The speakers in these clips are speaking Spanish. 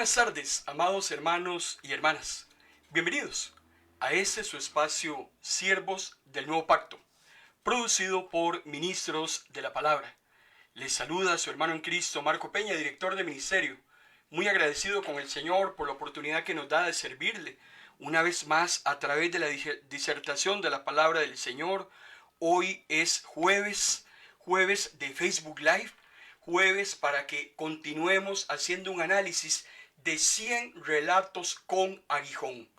buenas tardes, amados hermanos y hermanas. Bienvenidos a este su espacio Siervos del Nuevo Pacto, producido por Ministros de la Palabra. Les saluda su hermano en Cristo, Marco Peña, director de ministerio. Muy agradecido con el Señor por la oportunidad que nos da de servirle una vez más a través de la disertación de la palabra del Señor. Hoy es jueves de Facebook Live. Jueves para que continuemos haciendo un análisis de 100 relatos con aguijón.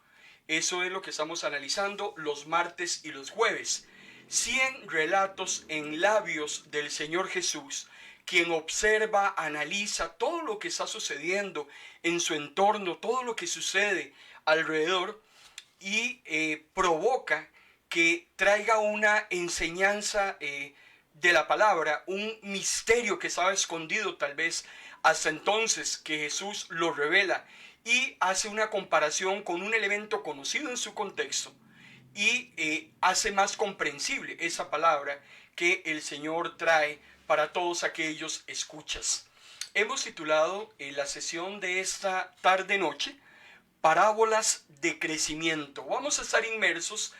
Eso es lo que estamos analizando los martes y los jueves. 100 relatos en labios del Señor Jesús, quien observa, analiza todo lo que está sucediendo en su entorno, todo lo que sucede alrededor y provoca que traiga una enseñanza de la palabra, un misterio que estaba escondido tal vez hasta entonces, que Jesús lo revela y hace una comparación con un elemento conocido en su contexto y hace más comprensible esa palabra que el Señor trae para todos aquellos escuchas. Hemos titulado la sesión de esta tarde-noche Parábolas de crecimiento. Vamos a estar inmersos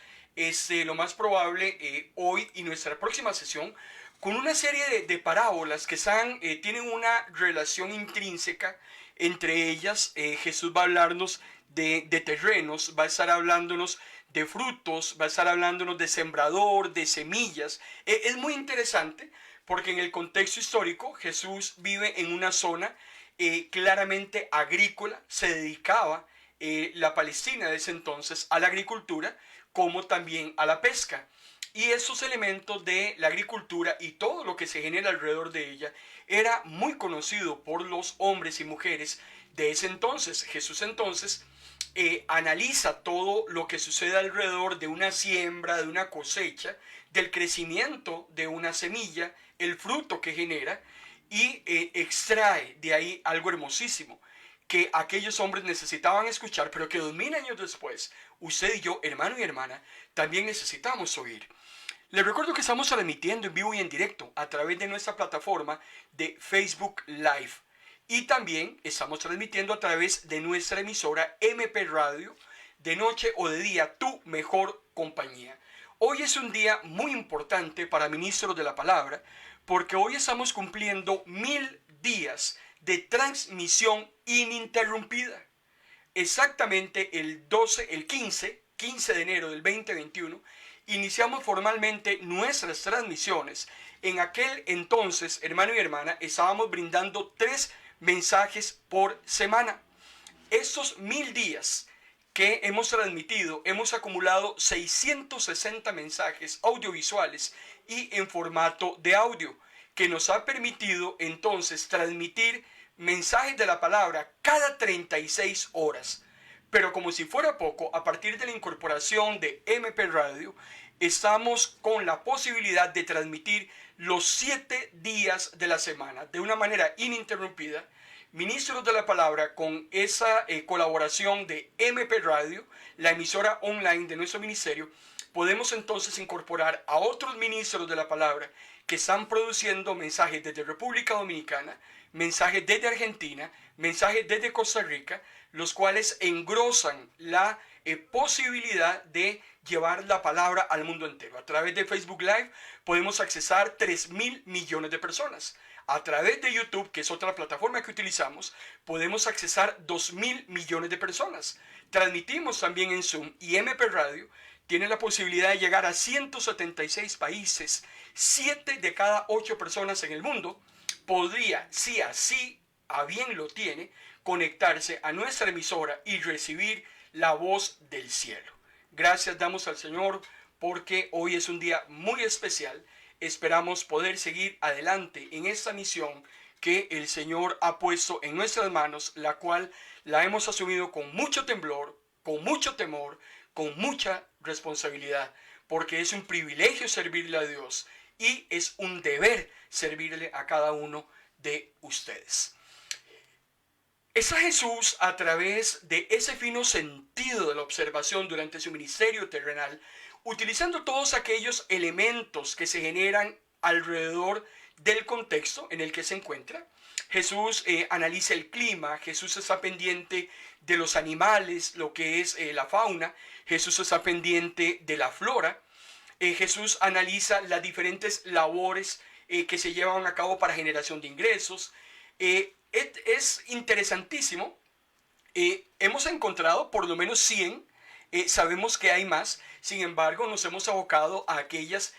lo más probable hoy y nuestra próxima sesión con una serie de parábolas que tienen una relación intrínseca entre ellas. Jesús va a hablarnos de terrenos, va a estar hablándonos de frutos, va a estar hablándonos de sembrador, de semillas. Es muy interesante porque en el contexto histórico Jesús vive en una zona claramente agrícola. Se dedicaba la Palestina de ese entonces a la agricultura como también a la pesca. Y esos elementos de la agricultura y todo lo que se genera alrededor de ella era muy conocido por los hombres y mujeres de ese entonces. Jesús entonces analiza todo lo que sucede alrededor de una siembra, de una cosecha, del crecimiento de una semilla, el fruto que genera y extrae de ahí algo hermosísimo que aquellos hombres necesitaban escuchar, pero que 2000 años después, usted y yo, hermano y hermana, también necesitamos oír. Les recuerdo que estamos transmitiendo en vivo y en directo a través de nuestra plataforma de Facebook Live. Y también estamos transmitiendo a través de nuestra emisora MP Radio, de noche o de día, tu mejor compañía. Hoy es un día muy importante para Ministros de la Palabra, porque hoy estamos cumpliendo 1000 días de transmisión ininterrumpida. Exactamente el 15 de enero del 2021, iniciamos formalmente nuestras transmisiones. En aquel entonces, hermano y hermana, estábamos brindando 3 mensajes por semana. Estos 1000 días que hemos transmitido, hemos acumulado 660 mensajes audiovisuales y en formato de audio, que nos ha permitido entonces transmitir mensajes de la palabra cada 36 horas. Pero como si fuera poco, a partir de la incorporación de MP Radio, estamos con la posibilidad de transmitir los 7 días de la semana de una manera ininterrumpida. Ministros de la Palabra, con esa colaboración de MP Radio, la emisora online de nuestro ministerio, podemos entonces incorporar a otros ministros de la palabra que están produciendo mensajes desde República Dominicana, mensajes desde Argentina, mensajes desde Costa Rica, los cuales engrosan la posibilidad de llevar la palabra al mundo entero. A través de Facebook Live podemos accesar 3.000 millones de personas. A través de YouTube, que es otra plataforma que utilizamos, podemos accesar 2.000 millones de personas. Transmitimos también en Zoom y MP Radio tiene la posibilidad de llegar a 176 países. 7 de cada 8 personas en el mundo podría, si así a bien lo tiene, conectarse a nuestra emisora y recibir la voz del cielo. Gracias damos al Señor porque hoy es un día muy especial. Esperamos poder seguir adelante en esta misión que el Señor ha puesto en nuestras manos, la cual la hemos asumido con mucho temblor, con mucho temor, con mucha responsabilidad, porque es un privilegio servirle a Dios y es un deber servirle a cada uno de ustedes. Está Jesús, a través de ese fino sentido de la observación durante su ministerio terrenal, utilizando todos aquellos elementos que se generan alrededor del contexto en el que se encuentra. Jesús analiza el clima, Jesús está pendiente de los animales, lo que es la fauna, Jesús está pendiente de la flora, Jesús analiza las diferentes labores que se llevan a cabo para generación de ingresos. Es interesantísimo. Hemos encontrado por lo menos 100, sabemos que hay más, sin embargo nos hemos abocado a aquellas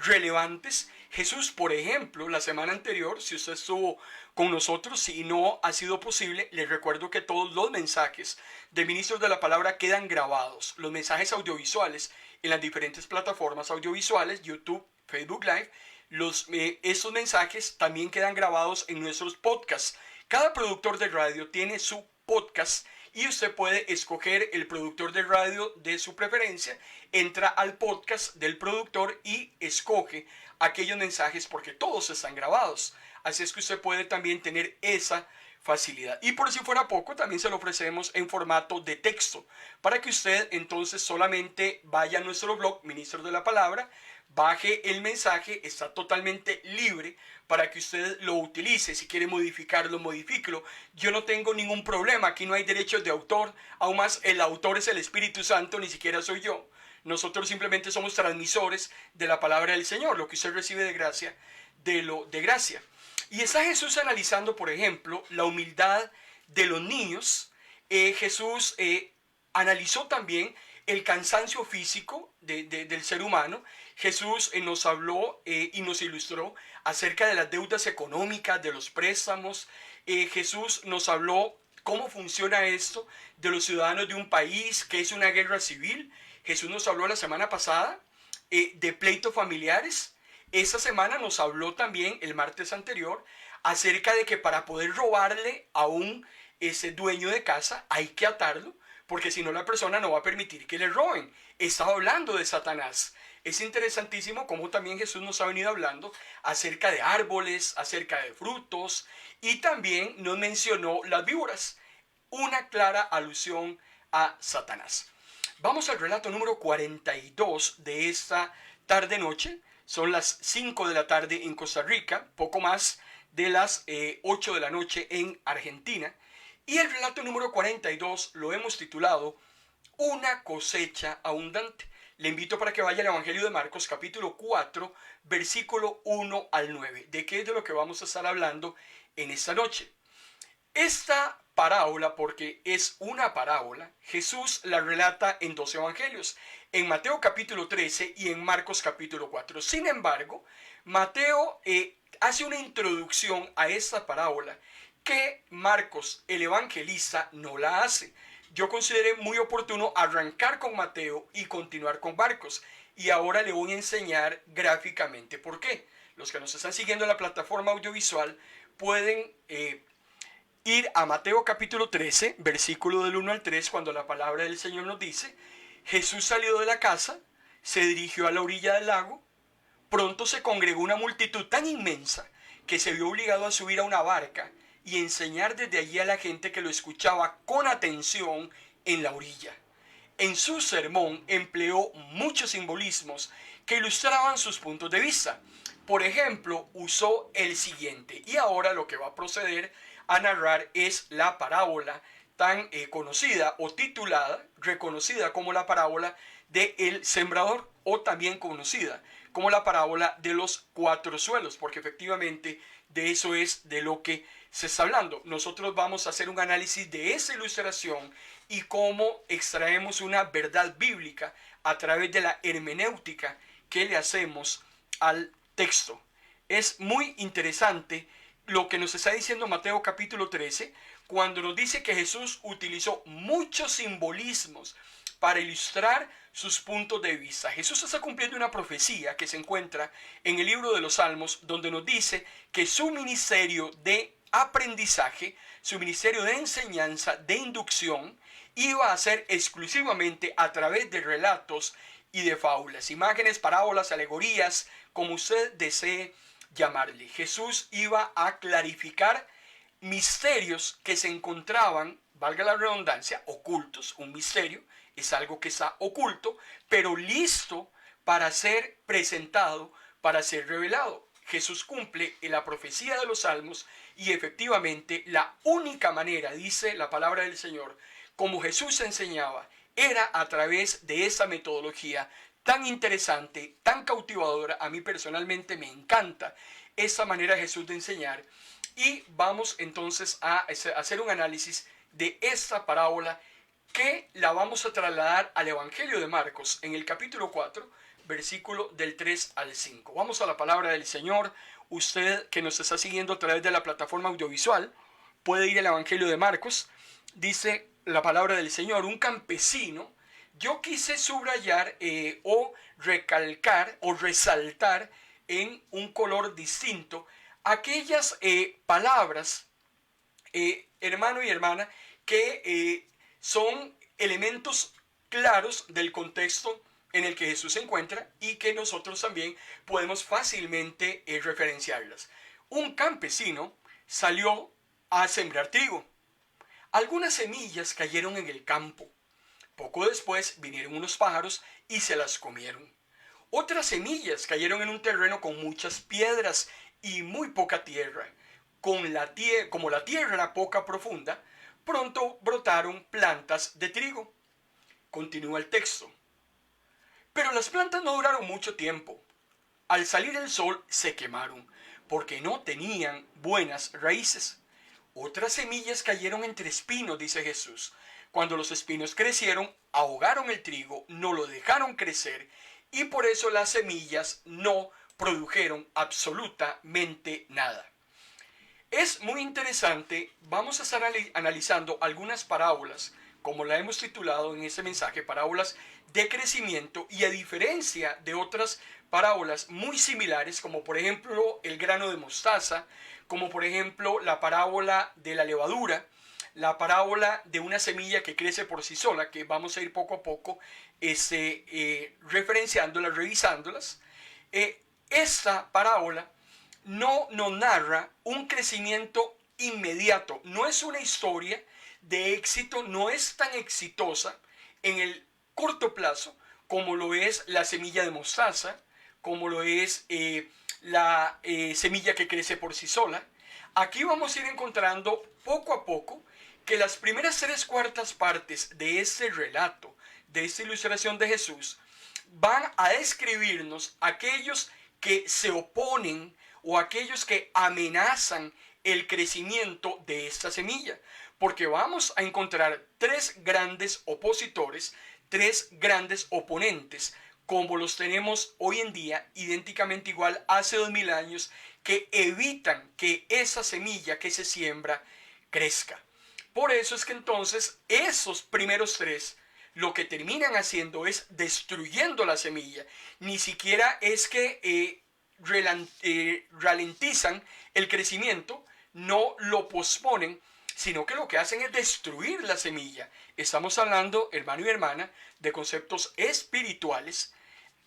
relevantes. Jesús, por ejemplo, la semana anterior, si usted estuvo con nosotros, si no ha sido posible, les recuerdo que todos los mensajes de Ministros de la Palabra quedan grabados, los mensajes audiovisuales en las diferentes plataformas audiovisuales, YouTube, Facebook Live. Estos mensajes también quedan grabados en nuestros podcasts. Cada productor de radio tiene su podcast y usted puede escoger el productor de radio de su preferencia, entra al podcast del productor y escoge aquellos mensajes porque todos están grabados. Así es que usted puede también tener esa facilidad. Y por si fuera poco, también se lo ofrecemos en formato de texto, para que usted entonces solamente vaya a nuestro blog, Ministros de la Palabra, baje el mensaje, está totalmente libre para que usted lo utilice. Si quiere modificarlo, modifíquelo. Yo no tengo ningún problema, aquí no hay derechos de autor, aún más el autor es el Espíritu Santo, ni siquiera soy yo. Nosotros simplemente somos transmisores de la palabra del Señor, lo que usted recibe de gracia, de gracia. Y está Jesús analizando, por ejemplo, la humildad de los niños. Jesús analizó también el cansancio físico del ser humano. Jesús nos habló y nos ilustró acerca de las deudas económicas, de los préstamos. Jesús nos habló cómo funciona esto de los ciudadanos de un país, que es una guerra civil. Jesús nos habló la semana pasada de pleitos familiares. Esta semana nos habló también, el martes anterior, acerca de que para poder robarle a ese dueño de casa hay que atarlo, porque si no la persona no va a permitir que le roben. Estaba hablando de Satanás. Es interesantísimo cómo también Jesús nos ha venido hablando acerca de árboles, acerca de frutos, y también nos mencionó las víboras, una clara alusión a Satanás. Vamos al relato número 42 de esta tarde-noche. Son las 5 de la tarde en Costa Rica, poco más de las 8 de la noche en Argentina. Y el relato número 42 lo hemos titulado Una cosecha abundante. Le invito para que vaya al Evangelio de Marcos, capítulo 4, versículo 1 al 9. ¿De qué es de lo que vamos a estar hablando en esta noche? Esta parábola, porque es una parábola, Jesús la relata en 2 evangelios, en Mateo capítulo 13 y en Marcos capítulo 4. Sin embargo, Mateo hace una introducción a esta parábola que Marcos, el evangelista, no la hace. Yo consideré muy oportuno arrancar con Mateo y continuar con Marcos. Y ahora le voy a enseñar gráficamente por qué. Los que nos están siguiendo en la plataforma audiovisual pueden ir a Mateo capítulo 13, versículo del 1 al 3, cuando la palabra del Señor nos dice: Jesús salió de la casa, se dirigió a la orilla del lago. Pronto se congregó una multitud tan inmensa que se vio obligado a subir a una barca y enseñar desde allí a la gente que lo escuchaba con atención en la orilla. En su sermón empleó muchos simbolismos que ilustraban sus puntos de vista. Por ejemplo, usó el siguiente, y ahora lo que va a proceder a narrar es la parábola tan conocida o titulada, reconocida como la parábola del sembrador, o también conocida como la parábola de los 4 suelos, porque efectivamente de eso es de lo que se está hablando. Nosotros vamos a hacer un análisis de esa ilustración y cómo extraemos una verdad bíblica a través de la hermenéutica que le hacemos al texto. Es muy interesante lo que nos está diciendo Mateo capítulo 13, cuando nos dice que Jesús utilizó muchos simbolismos para ilustrar sus puntos de vista. Jesús está cumpliendo una profecía que se encuentra en el libro de los Salmos, donde nos dice que su ministerio de aprendizaje, su ministerio de enseñanza, de inducción, iba a ser exclusivamente a través de relatos y de fábulas, imágenes, parábolas, alegorías, como usted desee llamarle. Jesús iba a clarificar misterios que se encontraban, valga la redundancia, ocultos. Un misterio es algo que está oculto, pero listo para ser presentado, para ser revelado. Jesús cumple la profecía de los Salmos y efectivamente la única manera, dice la palabra del Señor, como Jesús enseñaba, era a través de esa metodología tan interesante, tan cautivadora. A mí personalmente me encanta esa manera de Jesús de enseñar. Y vamos entonces a hacer un análisis de esta parábola que la vamos a trasladar al Evangelio de Marcos en el capítulo 4, versículo del 3 al 5. Vamos a la palabra del Señor. Usted que nos está siguiendo a través de la plataforma audiovisual puede ir al Evangelio de Marcos. Dice la palabra del Señor: un campesino. Yo quise subrayar o recalcar o resaltar en un color distinto aquellas palabras, hermano y hermana, que son elementos claros del contexto en el que Jesús se encuentra y que nosotros también podemos fácilmente referenciarlas. Un campesino salió a sembrar trigo. Algunas semillas cayeron en el campo. Poco después vinieron unos pájaros y se las comieron. Otras semillas cayeron en un terreno con muchas piedras y muy poca tierra. Como la tierra era poca profunda, pronto brotaron plantas de trigo. Continúa el texto. Pero las plantas no duraron mucho tiempo. Al salir el sol se quemaron, porque no tenían buenas raíces. Otras semillas cayeron entre espinos, dice Jesús. Cuando los espinos crecieron, ahogaron el trigo, no lo dejaron crecer, y por eso las semillas no produjeron absolutamente nada. Es muy interesante. Vamos a estar analizando algunas parábolas, como la hemos titulado en ese mensaje, parábolas de crecimiento, y a diferencia de otras parábolas muy similares, como por ejemplo el grano de mostaza, como por ejemplo la parábola de la levadura, la parábola de una semilla que crece por sí sola, que vamos a ir poco a poco referenciándolas, revisándolas. Esta parábola no nos narra un crecimiento inmediato, no es una historia de éxito, no es tan exitosa en el corto plazo como lo es la semilla de mostaza, como lo es la semilla que crece por sí sola. Aquí vamos a ir encontrando poco a poco que las primeras 3/4 partes de este relato, de esta ilustración de Jesús, van a describirnos aquellos que se oponen o aquellos que amenazan el crecimiento de esta semilla. Porque vamos a encontrar 3 grandes opositores, 3 grandes oponentes, como los tenemos hoy en día, idénticamente igual hace 2000 años, que evitan que esa semilla que se siembra crezca. Por eso es que entonces esos primeros 3 lo que terminan haciendo es destruyendo la semilla. Ni siquiera es que ralentizan el crecimiento, no lo posponen, sino que lo que hacen es destruir la semilla. Estamos hablando, hermano y hermana, de conceptos espirituales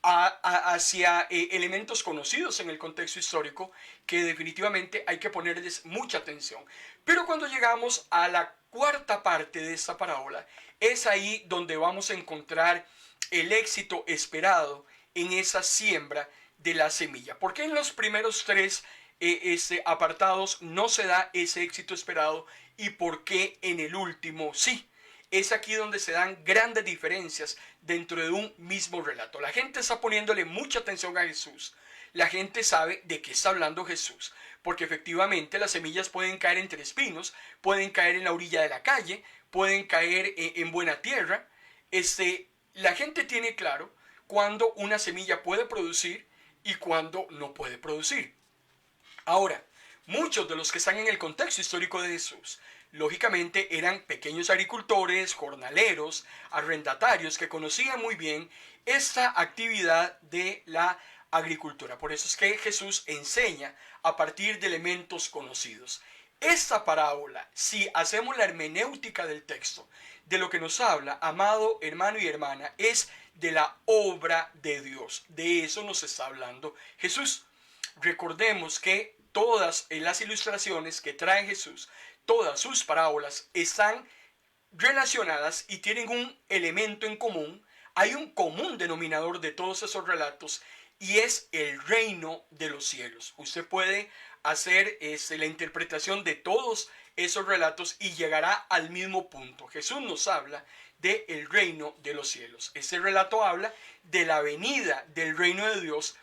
hacia elementos conocidos en el contexto histórico que definitivamente hay que ponerles mucha atención. Pero cuando llegamos a la 4ª parte de esta parábola, es ahí donde vamos a encontrar el éxito esperado en esa siembra de la semilla. ¿Por qué en los primeros 3 apartados no se da ese éxito esperado y por qué en el último sí? Es aquí donde se dan grandes diferencias dentro de un mismo relato. La gente está poniéndole mucha atención a Jesús. La gente sabe de qué está hablando Jesús, porque efectivamente las semillas pueden caer entre espinos, pueden caer en la orilla de la calle, pueden caer en buena tierra. La gente tiene claro cuándo una semilla puede producir y cuándo no puede producir. Ahora, muchos de los que están en el contexto histórico de Jesús, lógicamente eran pequeños agricultores, jornaleros, arrendatarios que conocían muy bien esta actividad de la agricultura. Por eso es que Jesús enseña a partir de elementos conocidos. Esta parábola, si hacemos la hermenéutica del texto, de lo que nos habla, amado hermano y hermana, es de la obra de Dios. De eso nos está hablando Jesús. Recordemos que todas las ilustraciones que trae Jesús, todas sus parábolas están relacionadas y tienen un elemento en común. Hay un común denominador de todos esos relatos y es el reino de los cielos. Usted puede hacer la interpretación de todos esos relatos y llegará al mismo punto. Jesús nos habla del reino de los cielos. Ese relato habla de la venida del reino de Dios,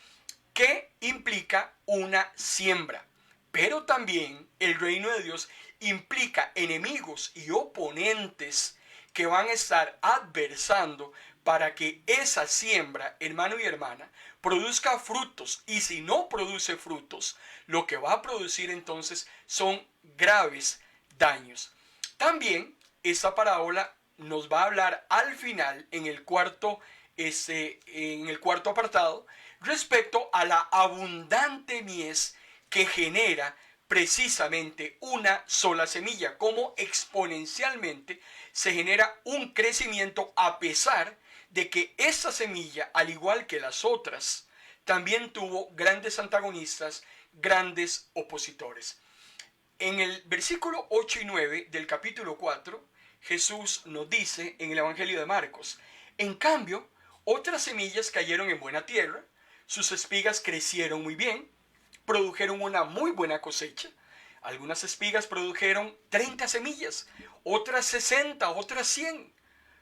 que implica una siembra. Pero también el reino de Dios implica enemigos y oponentes que van a estar adversando para que esa siembra, hermano y hermana, produzca frutos. Y si no produce frutos, lo que va a producir entonces son graves daños. También esta parábola nos va a hablar al final, en el cuarto apartado, respecto a la abundante mies que genera precisamente una sola semilla, como exponencialmente se genera un crecimiento a pesar de que esta semilla, al igual que las otras, también tuvo grandes antagonistas, grandes opositores. En el versículo 8 y 9 del capítulo 4, Jesús nos dice en el Evangelio de Marcos: en cambio, otras semillas cayeron en buena tierra, sus espigas crecieron muy bien, produjeron una muy buena cosecha. Algunas espigas produjeron 30 semillas, otras 60, otras 100.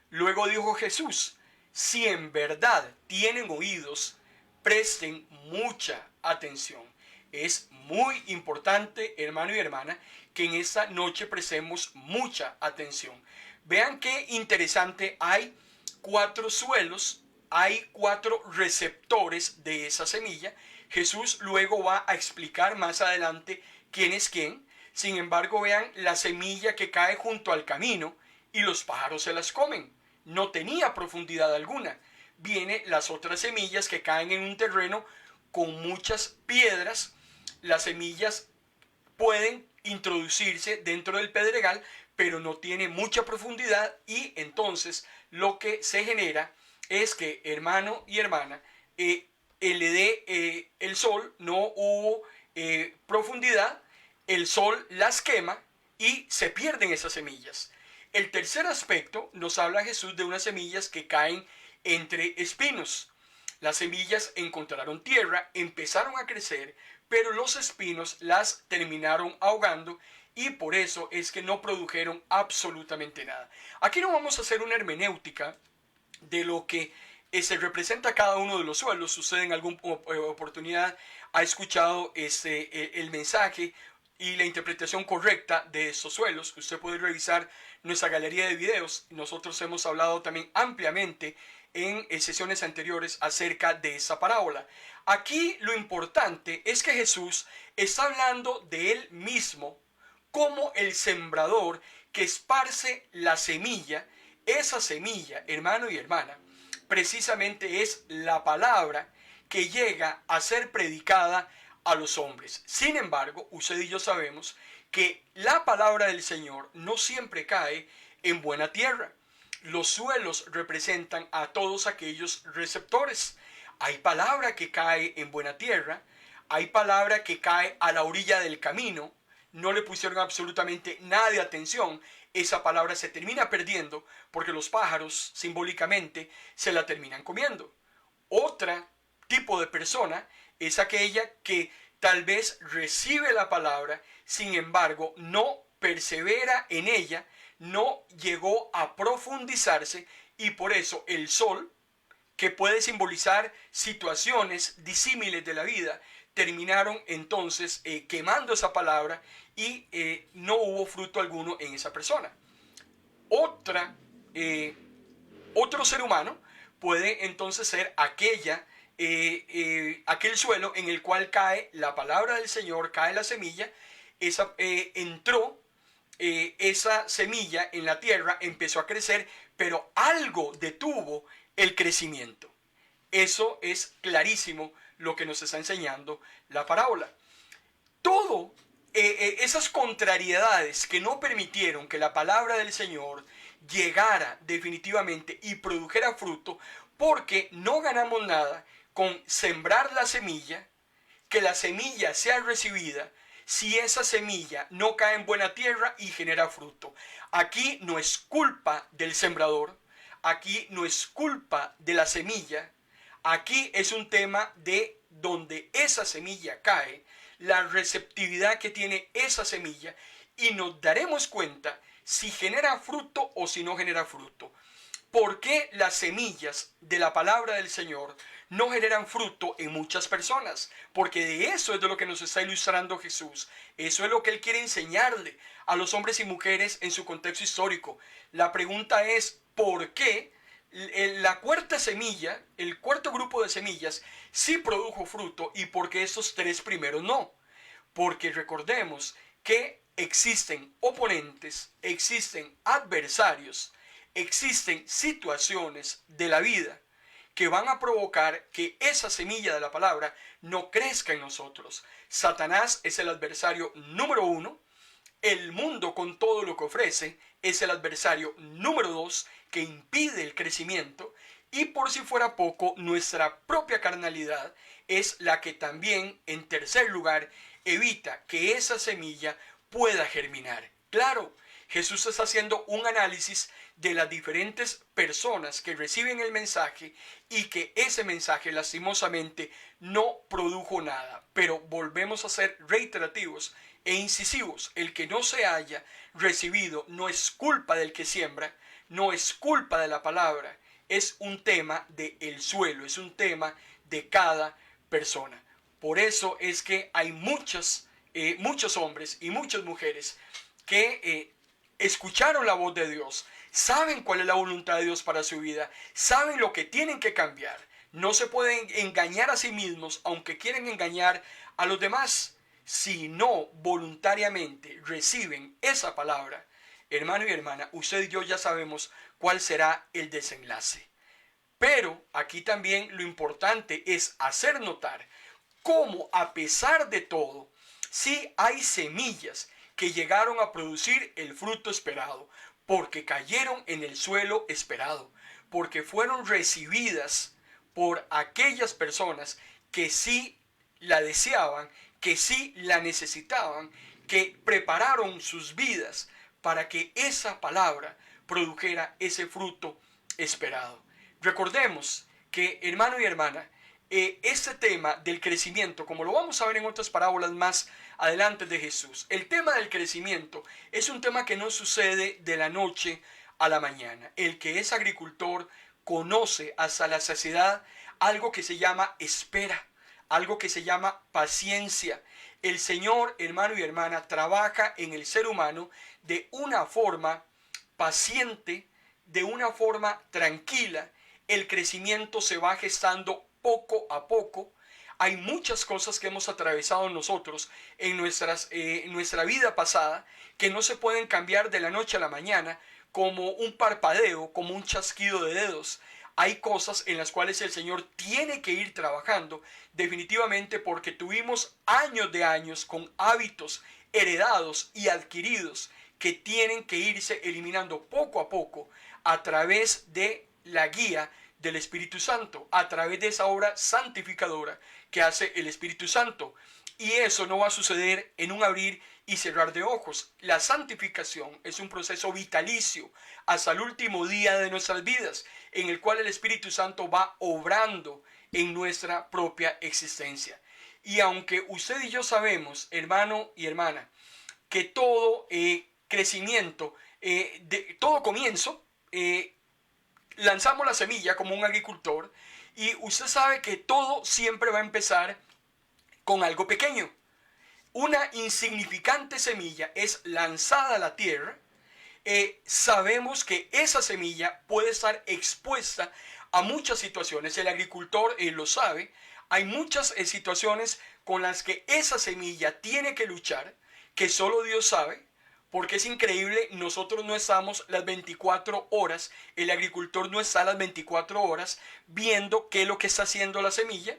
Luego dijo Jesús: si en verdad tienen oídos, presten mucha atención. Es muy importante, hermano y hermana, que en esta noche prestemos mucha atención. Vean qué interesante, hay 4 suelos, hay 4 receptores de esa semilla. Jesús luego va a explicar más adelante quién es quién. Sin embargo, vean la semilla que cae junto al camino y los pájaros se las comen. No tenía profundidad alguna. Vienen las otras semillas que caen en un terreno con muchas piedras. Las semillas pueden introducirse dentro del pedregal, pero no tiene mucha profundidad, y entonces lo que se genera es que, hermano y hermana, le dé el sol, no hubo profundidad, el sol las quema y se pierden esas semillas. El tercer aspecto nos habla Jesús de unas semillas que caen entre espinos. Las semillas encontraron tierra, empezaron a crecer, pero los espinos las terminaron ahogando y por eso es que no produjeron absolutamente nada. Aquí no vamos a hacer una hermenéutica de lo que se representa cada uno de los suelos. Si usted en alguna oportunidad ha escuchado el mensaje y la interpretación correcta de estos suelos, usted puede revisar nuestra galería de videos. Nosotros hemos hablado también ampliamente en sesiones anteriores acerca de esa parábola. Aquí lo importante es que Jesús está hablando de él mismo como el sembrador que esparce la semilla. Esa semilla, hermano y hermana, precisamente es la palabra que llega a ser predicada a los hombres. Sin embargo, usted y yo sabemos que la palabra del Señor no siempre cae en buena tierra. Los suelos representan a todos aquellos receptores. Hay palabra que cae en buena tierra, hay palabra que cae a la orilla del camino, no le pusieron absolutamente nada de atención, esa palabra se termina perdiendo porque los pájaros simbólicamente se la terminan comiendo. Otra tipo de persona es aquella que tal vez recibe la palabra, sin embargo no persevera en ella, no llegó a profundizarse, y por eso el sol, que puede simbolizar situaciones disímiles de la vida, terminaron entonces quemando esa palabra y no hubo fruto alguno en esa persona. Otro ser humano puede entonces ser aquel suelo en el cual cae la palabra del Señor, cae la semilla, entró esa semilla en la tierra, empezó a crecer, pero algo detuvo el crecimiento. Eso es clarísimo lo que nos está enseñando la parábola. Todo esas contrariedades que no permitieron que la palabra del Señor llegara definitivamente y produjera fruto, porque no ganamos nada con sembrar la semilla, que la semilla sea recibida, si esa semilla no cae en buena tierra y genera fruto. Aquí no es culpa del sembrador, aquí no es culpa de la semilla, Aquí es un tema de donde esa semilla cae, la receptividad que tiene esa semilla, y nos daremos cuenta si genera fruto o si no genera fruto. ¿Por qué las semillas de la palabra del Señor no generan fruto en muchas personas? Porque de eso es de lo que nos está ilustrando Jesús. Eso es lo que Él quiere enseñarle a los hombres y mujeres en su contexto histórico. La pregunta es, ¿por qué la cuarta semilla, el cuarto grupo de semillas, sí produjo fruto y por qué estos tres primeros no? Porque recordemos que existen oponentes, existen adversarios, existen situaciones de la vida que van a provocar que esa semilla de la palabra no crezca en nosotros. Satanás es el adversario número uno. El mundo con todo lo que ofrece es el adversario número dos que impide el crecimiento. Y por si fuera poco, nuestra propia carnalidad es la que también, en tercer lugar, evita que esa semilla pueda germinar. Claro, Jesús está haciendo un análisis de las diferentes personas que reciben el mensaje y que ese mensaje lastimosamente no produjo nada. Pero volvemos a ser reiterativos e incisivos. El que no se haya recibido no es culpa del que siembra, no es culpa de la palabra, es un tema del suelo, es un tema de cada persona. Por eso es que hay muchos hombres y muchas mujeres que escucharon la voz de Dios, saben cuál es la voluntad de Dios para su vida, saben lo que tienen que cambiar. No se pueden engañar a sí mismos, aunque quieren engañar a los demás, si no voluntariamente reciben esa palabra. Hermano y hermana, usted y yo ya sabemos cuál será el desenlace. Pero aquí también lo importante es hacer notar cómo, a pesar de todo, sí hay semillas que llegaron a producir el fruto esperado, porque cayeron en el suelo esperado, porque fueron recibidas por aquellas personas que sí la deseaban, que sí la necesitaban, que prepararon sus vidas para que esa palabra produjera ese fruto esperado. Recordemos que, hermano y hermana, este tema del crecimiento, como lo vamos a ver en otras parábolas más adelante de Jesús, el tema del crecimiento es un tema que no sucede de la noche a la mañana. El que es agricultor conoce hasta la saciedad algo que se llama espera, algo que se llama paciencia. El Señor, hermano y hermana, trabaja en el ser humano de una forma paciente, de una forma tranquila. El crecimiento se va gestando poco a poco. Hay muchas cosas que hemos atravesado nosotros en nuestra vida pasada que no se pueden cambiar de la noche a la mañana, como un parpadeo, como un chasquido de dedos. Hay cosas en las cuales el Señor tiene que ir trabajando definitivamente, porque tuvimos años de años con hábitos heredados y adquiridos que tienen que irse eliminando poco a poco a través de la guía del Espíritu Santo, a través de esa obra santificadora que hace el Espíritu Santo. Y eso no va a suceder en un abrir y cerrar de ojos. La santificación es un proceso vitalicio hasta el último día de nuestras vidas, en el cual el Espíritu Santo va obrando en nuestra propia existencia. Y aunque usted y yo sabemos, hermano y hermana, que todo crecimiento, todo comienzo, lanzamos la semilla como un agricultor, y usted sabe que todo siempre va a empezar con algo pequeño. Una insignificante semilla es lanzada a la tierra. Sabemos que esa semilla puede estar expuesta a muchas situaciones. El agricultor lo sabe. Hay muchas situaciones con las que esa semilla tiene que luchar, que solo Dios sabe. Porque es increíble, nosotros no estamos las 24 horas, el agricultor no está las 24 horas viendo qué es lo que está haciendo la semilla.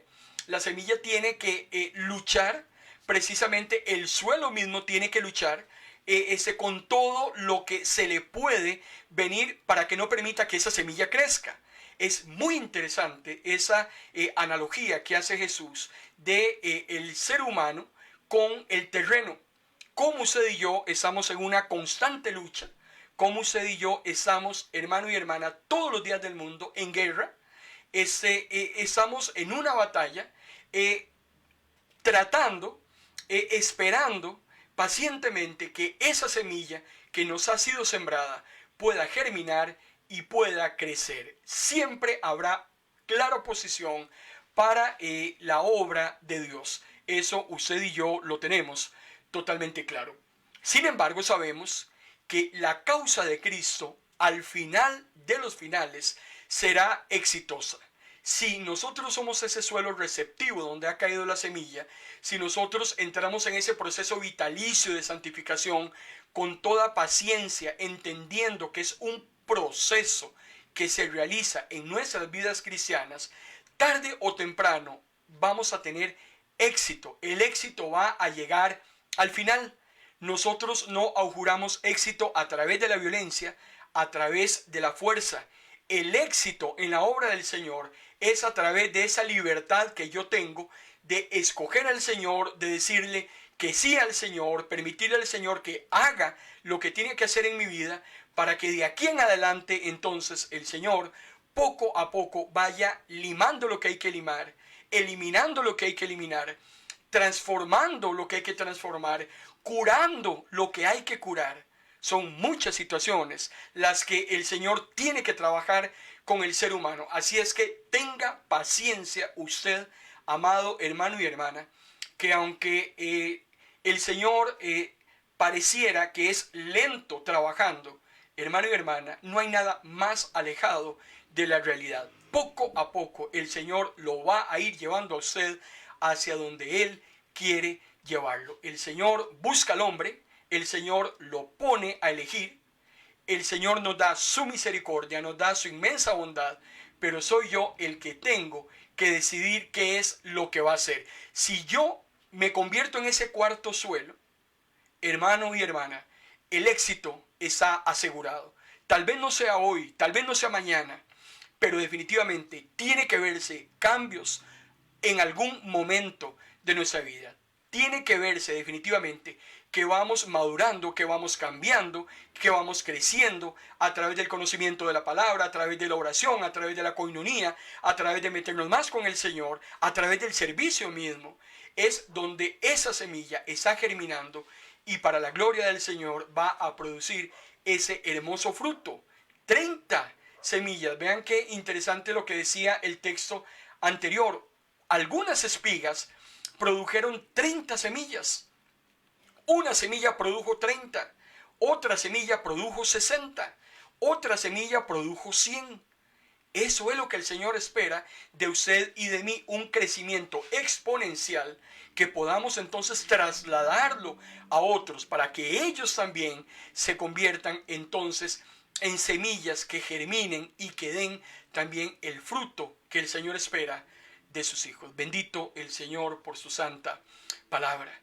La semilla tiene que luchar, precisamente el suelo mismo tiene que luchar con todo lo que se le puede venir para que no permita que esa semilla crezca. Es muy interesante esa analogía que hace Jesús de el ser humano con el terreno. Cómo usted y yo estamos en una constante lucha, cómo usted y yo estamos, hermano y hermana, todos los días del mundo en guerra. estamos en una batalla, tratando, esperando pacientemente que esa semilla que nos ha sido sembrada pueda germinar y pueda crecer. Siempre habrá clara oposición para la obra de Dios. Eso usted y yo lo tenemos totalmente claro. Sin embargo, sabemos que la causa de Cristo al final de los finales será exitosa. Si nosotros somos ese suelo receptivo donde ha caído la semilla, si nosotros entramos en ese proceso vitalicio de santificación con toda paciencia, entendiendo que es un proceso que se realiza en nuestras vidas cristianas, tarde o temprano vamos a tener éxito. El éxito va a llegar al final. Nosotros no auguramos éxito a través de la violencia, a través de la fuerza. El éxito en la obra del Señor es a través de esa libertad que yo tengo de escoger al Señor, de decirle que sí al Señor, permitirle al Señor que haga lo que tiene que hacer en mi vida, para que de aquí en adelante entonces el Señor poco a poco vaya limando lo que hay que limar, eliminando lo que hay que eliminar, transformando lo que hay que transformar, curando lo que hay que curar. Son muchas situaciones las que el Señor tiene que trabajar con el ser humano. Así es que tenga paciencia usted, amado hermano y hermana, que aunque el Señor pareciera que es lento trabajando, hermano y hermana, no hay nada más alejado de la realidad. Poco a poco el Señor lo va a ir llevando a usted hacia donde Él quiere llevarlo. El Señor busca al hombre, el Señor lo pone a elegir, el Señor nos da su misericordia, nos da su inmensa bondad, pero soy yo el que tengo que decidir qué es lo que va a hacer. Si yo me convierto en ese cuarto suelo, hermano y hermana, el éxito está asegurado. Tal vez no sea hoy, tal vez no sea mañana, pero definitivamente tiene que verse cambios en algún momento de nuestra vida. Tiene que verse definitivamente que vamos madurando, que vamos cambiando, que vamos creciendo a través del conocimiento de la palabra, a través de la oración, a través de la coinonía, a través de meternos más con el Señor, a través del servicio mismo. Es donde esa semilla está germinando y para la gloria del Señor va a producir ese hermoso fruto. 30 semillas. Vean qué interesante lo que decía el texto anterior. Algunas espigas produjeron 30 semillas. Una semilla produjo 30, otra semilla produjo 60, otra semilla produjo 100. Eso es lo que el Señor espera de usted y de mí, un crecimiento exponencial que podamos entonces trasladarlo a otros para que ellos también se conviertan entonces en semillas que germinen y que den también el fruto que el Señor espera de sus hijos. Bendito el Señor por su santa palabra.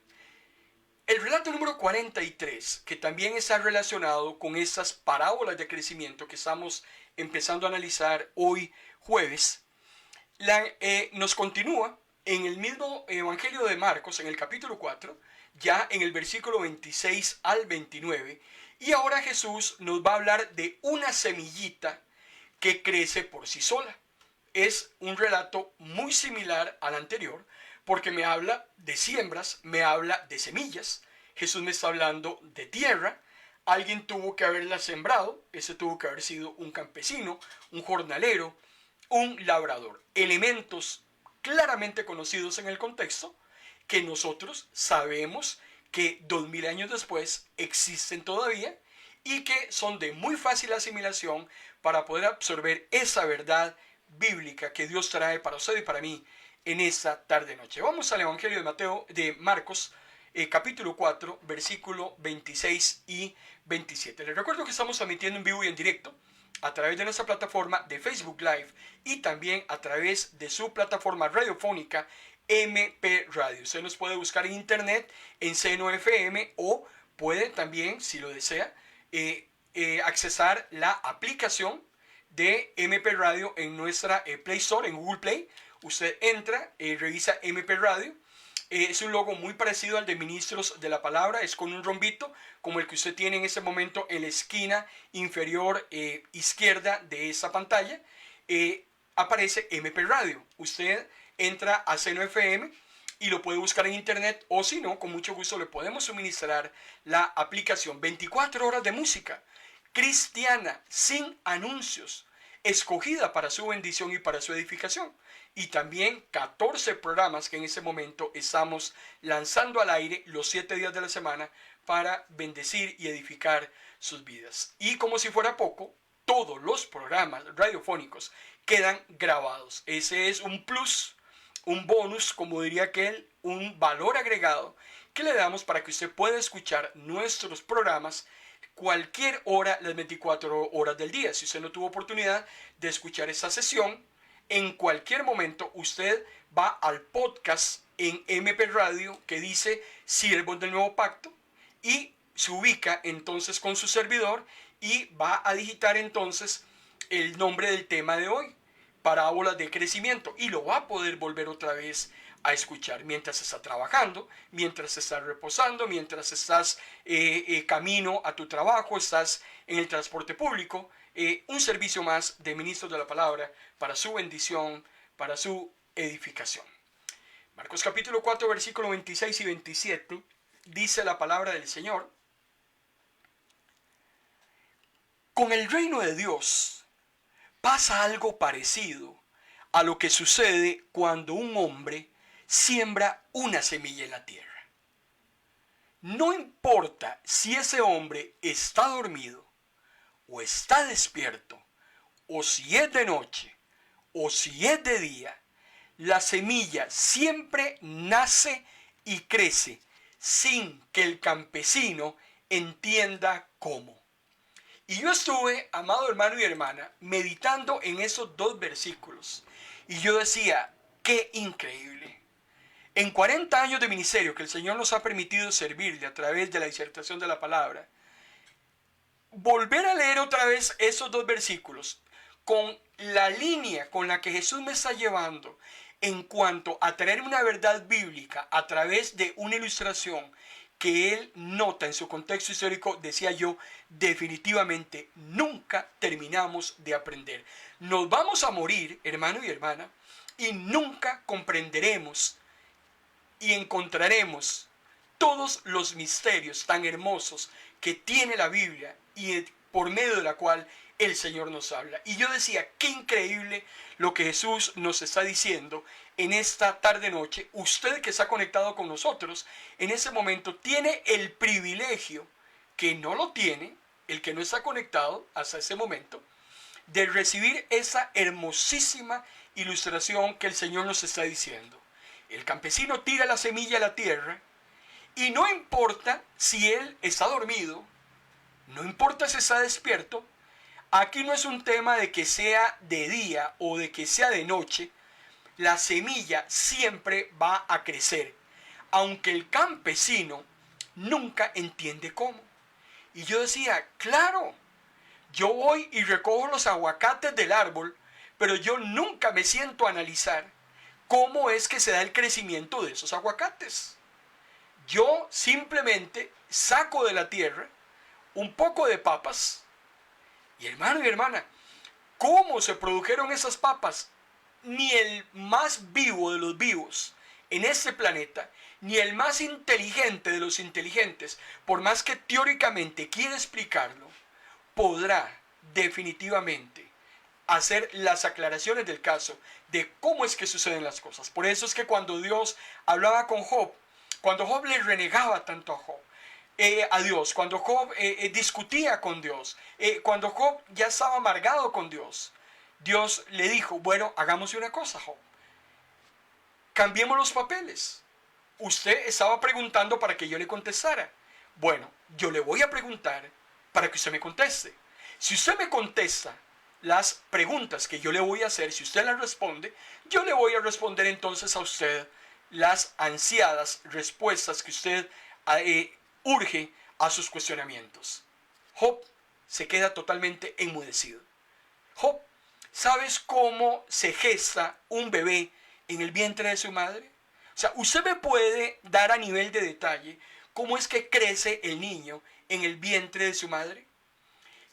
El relato número 43, que también está relacionado con esas parábolas de crecimiento que estamos empezando a analizar hoy jueves, nos continúa en el mismo Evangelio de Marcos, en el capítulo 4, ya en el versículo 26 al 29, y ahora Jesús nos va a hablar de una semillita que crece por sí sola. Es un relato muy similar al anterior, porque me habla de siembras, me habla de semillas. Jesús me está hablando de tierra. Alguien tuvo que haberla sembrado. Ese tuvo que haber sido un campesino, un jornalero, un labrador. Elementos claramente conocidos en el contexto que nosotros sabemos que 2000 años después existen todavía y que son de muy fácil asimilación para poder absorber esa verdad bíblica que Dios trae para usted y para mí en esta tarde-noche. Vamos al Evangelio de Marcos, capítulo 4, versículo 26 y 27. Les recuerdo que estamos transmitiendo en vivo y en directo a través de nuestra plataforma de Facebook Live y también a través de su plataforma radiofónica MP Radio. Usted nos puede buscar en internet en Seno FM o puede también, si lo desea, accesar la aplicación de MP Radio en nuestra Play Store, en Google Play. Usted entra, revisa MP Radio. Es un logo muy parecido al de Ministros de la Palabra. Es con un rombito como el que usted tiene en este momento en la esquina inferior izquierda de esa pantalla. aparece MP Radio. Usted entra a Seno FM y lo puede buscar en internet, o si no, con mucho gusto le podemos suministrar la aplicación 24 horas de música cristiana, sin anuncios, escogida para su bendición y para su edificación. Y también 14 programas que en ese momento estamos lanzando al aire los 7 días de la semana para bendecir y edificar sus vidas. Y como si fuera poco, todos los programas radiofónicos quedan grabados. Ese es un plus, un bonus, como diría aquel, un valor agregado que le damos para que usted pueda escuchar nuestros programas cualquier hora, las 24 horas del día. Si usted no tuvo oportunidad de escuchar esta sesión, en cualquier momento usted va al podcast en MP Radio que dice Siervos del Nuevo Pacto y se ubica entonces con su servidor y va a digitar entonces el nombre del tema de hoy, parábolas de crecimiento, y lo va a poder volver otra vez a escuchar mientras está trabajando, mientras estás reposando, mientras estás camino a tu trabajo, estás en el transporte público. Un servicio más de ministros de la palabra para su bendición, para su edificación. Marcos capítulo 4, versículos 26 y 27, dice la palabra del Señor: con el reino de Dios pasa algo parecido a lo que sucede cuando un hombre siembra una semilla en la tierra. No importa si ese hombre está dormido o está despierto, o si es de noche o si es de día, la semilla siempre nace y crece sin que el campesino entienda cómo. Y yo estuve, amado hermano y hermana, meditando en esos dos versículos. Y yo decía, qué increíble. En 40 años de ministerio que el Señor nos ha permitido servirle a través de la disertación de la palabra, volver a leer otra vez esos dos versículos con la línea con la que Jesús me está llevando en cuanto a traer una verdad bíblica a través de una ilustración que él nota en su contexto histórico, decía yo, definitivamente nunca terminamos de aprender. Nos vamos a morir, hermano y hermana, y nunca comprenderemos y encontraremos todos los misterios tan hermosos que tiene la Biblia y por medio de la cual el Señor nos habla. Y yo decía, qué increíble lo que Jesús nos está diciendo en esta tarde-noche. Usted que está conectado con nosotros, en ese momento tiene el privilegio, que no lo tiene el que no está conectado hasta ese momento, de recibir esa hermosísima ilustración que el Señor nos está diciendo. El campesino tira la semilla a la tierra y no importa si él está dormido, no importa si está despierto. Aquí no es un tema de que sea de día o de que sea de noche. La semilla siempre va a crecer, aunque el campesino nunca entiende cómo. Y yo decía, claro, yo voy y recojo los aguacates del árbol, pero yo nunca me siento a analizar cómo es que se da el crecimiento de esos aguacates. Yo simplemente saco de la tierra un poco de papas, y hermano y hermana, ¿cómo se produjeron esas papas? Ni el más vivo de los vivos en este planeta, ni el más inteligente de los inteligentes, por más que teóricamente quiera explicarlo, podrá definitivamente hacer las aclaraciones del caso de cómo es que suceden las cosas. Por eso es que cuando Dios hablaba con Job, cuando Job le renegaba tanto a Dios, cuando Job discutía con Dios, cuando Job ya estaba amargado con Dios, Dios le dijo, bueno, hagamos una cosa, Job, cambiemos los papeles. Usted estaba preguntando para que yo le contestara. Bueno, yo le voy a preguntar para que usted me conteste. Si usted me contesta las preguntas que yo le voy a hacer, si usted las responde, yo le voy a responder entonces a usted las ansiadas respuestas que usted urge a sus cuestionamientos. Job se queda totalmente enmudecido. Job, ¿sabes cómo se gesta un bebé en el vientre de su madre? O sea, usted me puede dar a nivel de detalle cómo es que crece el niño en el vientre de su madre.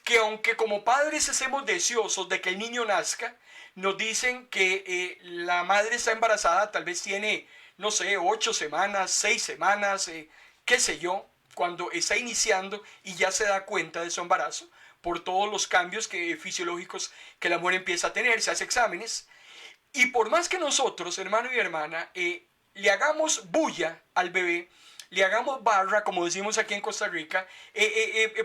Que aunque como padres estemos deseosos de que el niño nazca, nos dicen que la madre está embarazada, tal vez tiene, no sé, 8 semanas, 6 semanas, qué sé yo, cuando está iniciando y ya se da cuenta de su embarazo por todos los cambios fisiológicos que la mujer empieza a tener, se hace exámenes. Y por más que nosotros, hermano y hermana, le hagamos bulla al bebé, le hagamos barra, como decimos aquí en Costa Rica,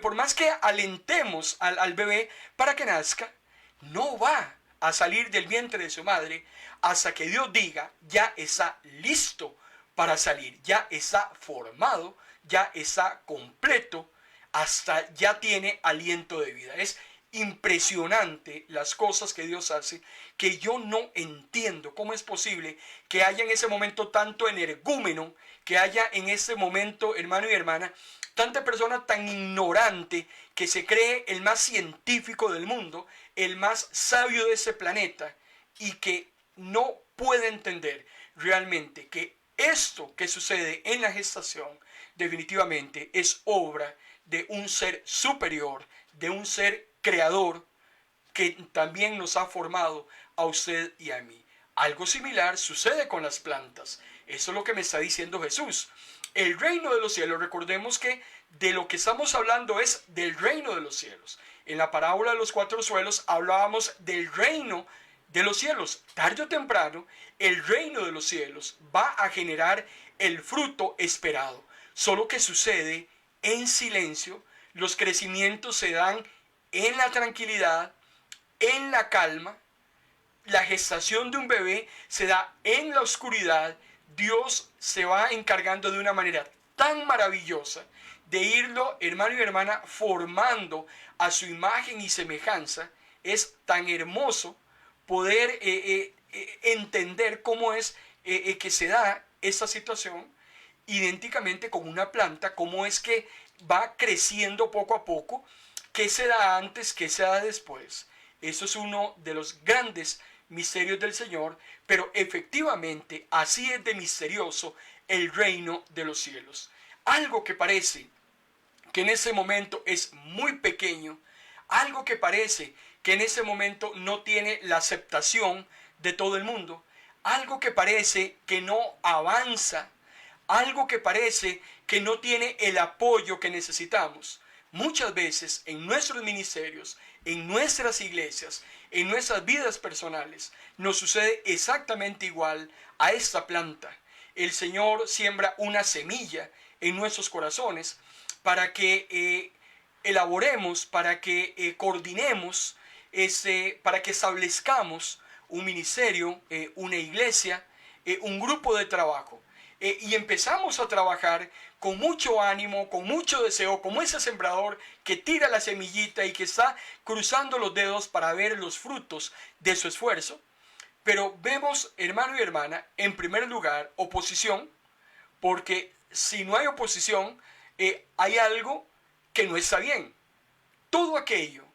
por más que alentemos al bebé para que nazca, no va a salir del vientre de su madre hasta que Dios diga, ya está listo para salir, ya está formado, ya está completo, hasta ya tiene aliento de vida. Es impresionante las cosas que Dios hace, que yo no entiendo cómo es posible que haya en ese momento tanto energúmeno, que haya en ese momento, hermano y hermana, tanta persona tan ignorante que se cree el más científico del mundo, el más sabio de ese planeta, y que no puede entender realmente que esto que sucede en la gestación definitivamente es obra de un ser superior, de un ser creador que también nos ha formado a usted y a mí. Algo similar sucede con las plantas. Eso es lo que me está diciendo Jesús. El reino de los cielos, recordemos que de lo que estamos hablando es del reino de los cielos. En la parábola de los 4 suelos hablábamos del reino de los cielos. Tarde o temprano, el reino de los cielos va a generar el fruto esperado. Solo que sucede en silencio, los crecimientos se dan en la tranquilidad, en la calma. La gestación de un bebé se da en la oscuridad. Dios se va encargando de una manera tan maravillosa de irlo, hermano y hermana, formando a su imagen y semejanza. Es tan hermoso poder entender cómo es que se da esta situación idénticamente con una planta, cómo es que va creciendo poco a poco, qué se da antes, qué se da después. Eso es uno de los grandes misterios del Señor, pero efectivamente así es de misterioso el reino de los cielos. Algo que parece que en ese momento es muy pequeño, algo que parece que en ese momento no tiene la aceptación de todo el mundo, algo que parece que no avanza, algo que parece que no tiene el apoyo que necesitamos. Muchas veces en nuestros ministerios, en nuestras iglesias, en nuestras vidas personales, nos sucede exactamente igual a esta planta. El Señor siembra una semilla en nuestros corazones para que elaboremos, para que coordinemos, para que establezcamos un ministerio, una iglesia, un grupo de trabajo. Y empezamos a trabajar con mucho ánimo, con mucho deseo, como ese sembrador que tira la semillita y que está cruzando los dedos para ver los frutos de su esfuerzo. Pero vemos, hermano y hermana, en primer lugar, oposición, porque si no hay oposición, hay algo que no está bien. Todo aquello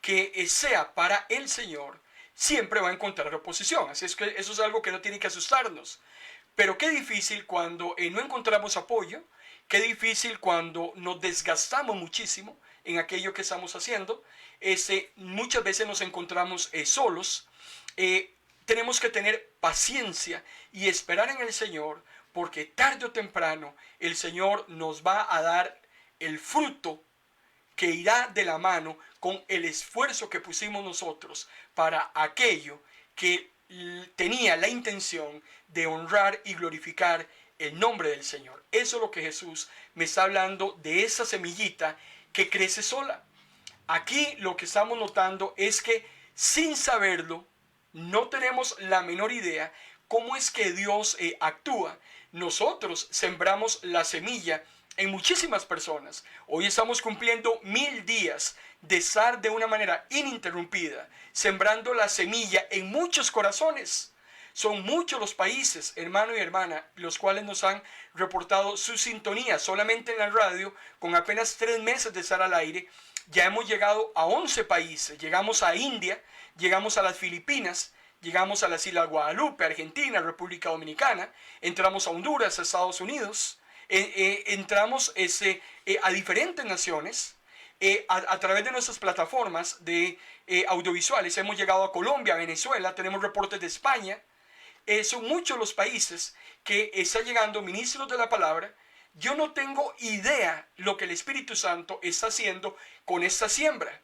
que sea para el Señor siempre va a encontrar oposición. Así es que eso es algo que no tiene que asustarnos. Pero qué difícil cuando no encontramos apoyo, qué difícil cuando nos desgastamos muchísimo en aquello que estamos haciendo. Muchas veces nos encontramos solos. Tenemos que tener paciencia y esperar en el Señor, porque tarde o temprano el Señor nos va a dar el fruto que irá de la mano con el esfuerzo que pusimos nosotros para aquello que tenía la intención de honrar y glorificar el nombre del Señor. Eso es lo que Jesús me está hablando, de esa semillita que crece sola. Aquí lo que estamos notando es que sin saberlo, no tenemos la menor idea cómo es que Dios actúa. Nosotros sembramos la semilla en muchísimas personas. Hoy estamos cumpliendo 1000 días de estar de una manera ininterrumpida, sembrando la semilla en muchos corazones. Son muchos los países, hermano y hermana, los cuales nos han reportado su sintonía. Solamente en la radio, con apenas 3 meses de estar al aire, ya hemos llegado a 11 países. Llegamos a India, llegamos a las Filipinas, llegamos a las Islas Guadalupe, Argentina, República Dominicana, entramos a Honduras, a Estados Unidos, entramos a diferentes naciones, a través de nuestras plataformas de audiovisuales. Hemos llegado a Colombia, Venezuela, tenemos reportes de España. Son muchos los países que está llegando ministros de la palabra. Yo no tengo idea lo que el Espíritu Santo está haciendo con esta siembra.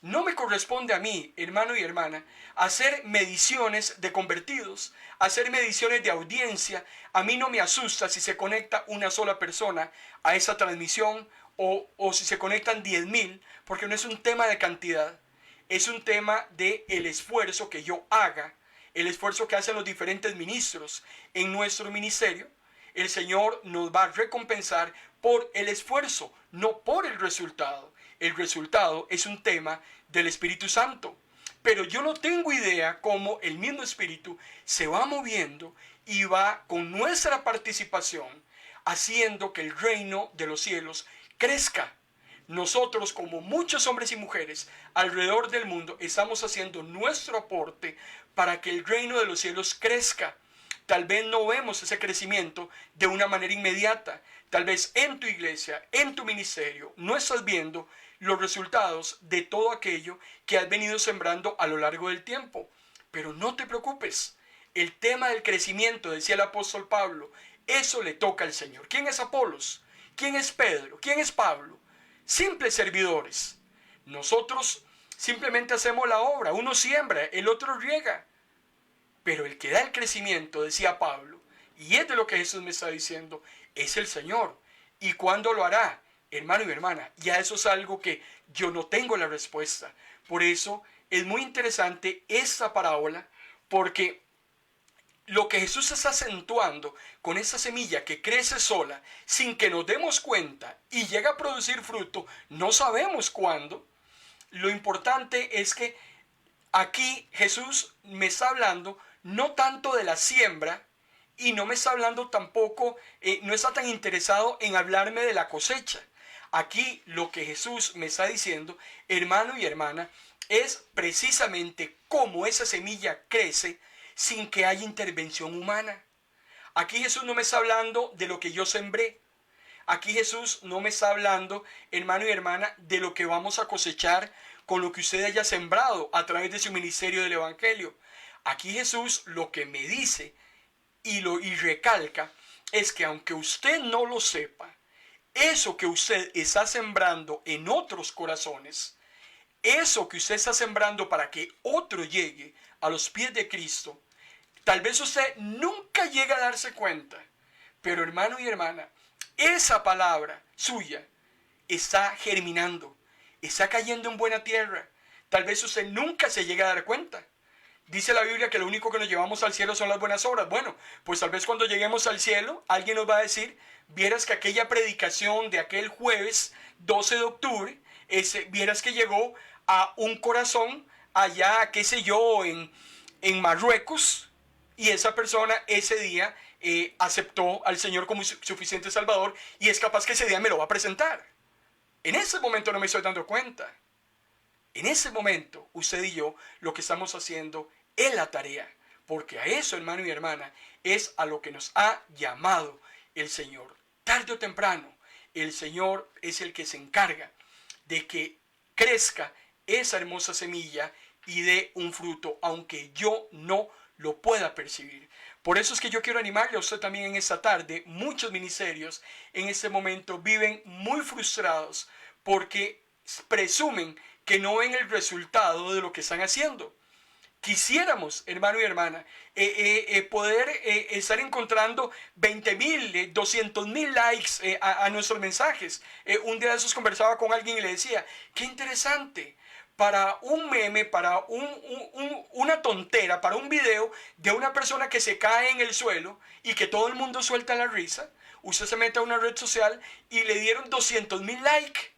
No me corresponde a mí, hermano y hermana, hacer mediciones de convertidos, hacer mediciones de audiencia. A mí no me asusta si se conecta una sola persona a esa transmisión o si se conectan 10,000, porque no es un tema de cantidad, es un tema de el esfuerzo que yo haga, el esfuerzo que hacen los diferentes ministros en nuestro ministerio. El Señor nos va a recompensar por el esfuerzo, no por el resultado. El resultado es un tema del Espíritu Santo. Pero yo no tengo idea cómo el mismo Espíritu se va moviendo y va con nuestra participación haciendo que el reino de los cielos crezca. Nosotros, como muchos hombres y mujeres alrededor del mundo, estamos haciendo nuestro aporte para que el reino de los cielos crezca. Tal vez no vemos ese crecimiento de una manera inmediata. Tal vez en tu iglesia, en tu ministerio, no estás viendo los resultados de todo aquello que has venido sembrando a lo largo del tiempo. Pero no te preocupes. El tema del crecimiento, decía el apóstol Pablo, eso le toca al Señor. ¿Quién es Apolos? ¿Quién es Pedro? ¿Quién es Pablo? Simples servidores. Nosotros simplemente hacemos la obra. Uno siembra, el otro riega. Pero el que da el crecimiento, decía Pablo, y es de lo que Jesús me está diciendo, es el Señor. ¿Y cuándo lo hará? Hermano y hermana, ya eso es algo que yo no tengo la respuesta. Por eso es muy interesante esta parábola, porque lo que Jesús está acentuando con esa semilla que crece sola, sin que nos demos cuenta y llega a producir fruto, no sabemos cuándo. Lo importante es que aquí Jesús me está hablando no tanto de la siembra y no me está hablando tampoco, no está tan interesado en hablarme de la cosecha. Aquí lo que Jesús me está diciendo, hermano y hermana, es precisamente cómo esa semilla crece sin que haya intervención humana. Aquí Jesús no me está hablando de lo que yo sembré. Aquí Jesús no me está hablando, hermano y hermana, de lo que vamos a cosechar con lo que usted haya sembrado a través de su ministerio del Evangelio. Aquí Jesús lo que me dice y recalca es que aunque usted no lo sepa, eso que usted está sembrando en otros corazones, eso que usted está sembrando para que otro llegue a los pies de Cristo, tal vez usted nunca llegue a darse cuenta, pero hermano y hermana, esa palabra suya está germinando, está cayendo en buena tierra. Tal vez usted nunca se llegue a dar cuenta. Dice la Biblia que lo único que nos llevamos al cielo son las buenas obras. Bueno, pues tal vez cuando lleguemos al cielo, alguien nos va a decir, vieras que aquella predicación de aquel jueves 12 de octubre, vieras que llegó a un corazón allá, qué sé yo, en Marruecos, y esa persona ese día aceptó al Señor como suficiente Salvador, y es capaz que ese día me lo va a presentar. En ese momento no me estoy dando cuenta. En ese momento, usted y yo, lo que estamos haciendo es la tarea. Porque a eso, hermano y hermana, es a lo que nos ha llamado el Señor. Tarde o temprano, el Señor es el que se encarga de que crezca esa hermosa semilla y dé un fruto, aunque yo no lo pueda percibir. Por eso es que yo quiero animarle a usted también en esta tarde. Muchos ministerios en este momento viven muy frustrados porque presumen que no ven el resultado de lo que están haciendo. Quisiéramos, hermano y hermana, poder estar encontrando 20,000, 200,000 likes a nuestros mensajes. Un día de esos conversaba con alguien y le decía, qué interesante, para un meme, para una tontera, para un video de una persona que se cae en el suelo y que todo el mundo suelta la risa, usted se mete a una red social y le dieron 200,000 likes.